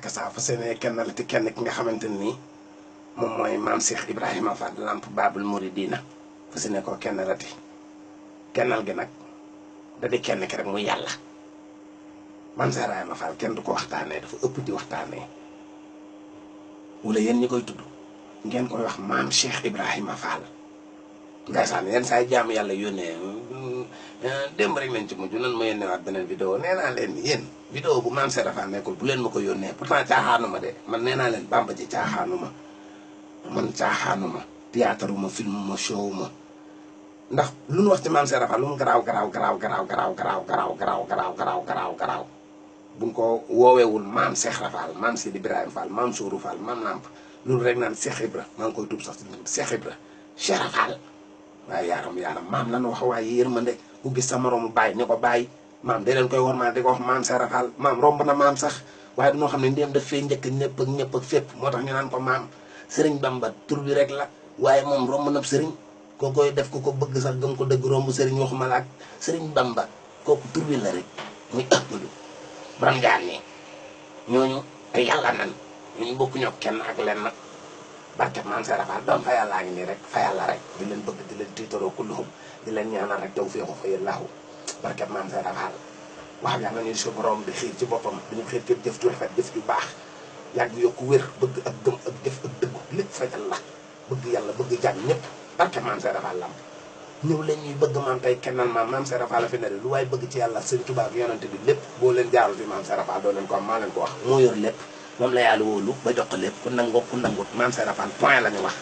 ak saa fa seenee kenn la te kenn ki nga xamante ni moom mooy maam Cheikh Ibrahima Fall Lamp Babul Mouridina fa seenee koo kenn la ti kennal gi nag da di kenn ki rek muy yàlla maam Cheikh Ibrahima Fall kenn du ko waxtaanee dafa ëpp di waxtaanee wala yéen ñi koy tudd ngeen koy wax maam Cheikh Ibrahima Fall. Ndeysaan yenn saa yi jaamu yàlla yónnee démb rek nañ ci mujj nan ma yónneewaat beneen vidéo nee naa leen yéen vidéo bu maam Cheikh Fall nekkul bu leen ma ko yónnee pourtant caaxaanuma de man nee naa leen Bamba ji caaxaanuma man caaxaanuma théâtre-uma filmuma showuma ndax lu nu wax ci maam Cheikh Fall lu mu garaaw buñ ko wooweewul maam Cheikh Fall maam Sidi Ibrahima Fall maam Sourou Fall maam Lamp loolu rek naan Cheikh Ibra maa ngi koy tuub sax ci Cheikh Ibra Cheikh Fall waaye yaaram maam lan wax waaye yërmande ku gis sa moromu bàyyi ni ko bàyyi maam da leen koy war maa di ko wax maam Cheikh Fall maam romb na maam sax waaye dañoo xam ne ndéem daf fee njëkk ñëpp ak fépp moo tax ñu naan ko maam Sëriñ Bamba tur bi rek la waaye moom romb na sëriñ koo koy def ku ko bëgg sax gëm ko dëgg romb sëriñ waxuma la ak Sëriñ Bamba kooku tur bi la rek muy ëpplu borom jaar nii ñooñu ay yàlla nan ñu bokk ñoo kenn ak leen nag barke maam Cheikh Fall doom fa yàllaa ngi nii rek fa yàlla rek di leen bëgg di leen tiitaroo kulluhum di leen ñaanal rek taw féexu fa yàllaahu barke maam Cheikh Fall wax yàlla ñuy su borom bi xiir ci boppam dañu xiir ci jëf ju rafet jëf ju baax yàgg yokku wér bëgg ak gëm ak jëf ak dëggu lépp fajal la bëgg yàlla bëgg jàng ñëpp barke maam Cheikh Fall Lamp ñëw leen ñuy bëgg maam tey kennal maam Cheikh Fall la fi ne lu waaye bëgg ci yàlla sëñ Tuubaa ak yonante bi lépp boo leen jaarul fi maam Cheikh Fall doo leen ko am maa leen ko wax moo yor lépp moom la yàlla wóolu ba jox ko lépp ku nangu maam Cheikh Fall point la ñu wax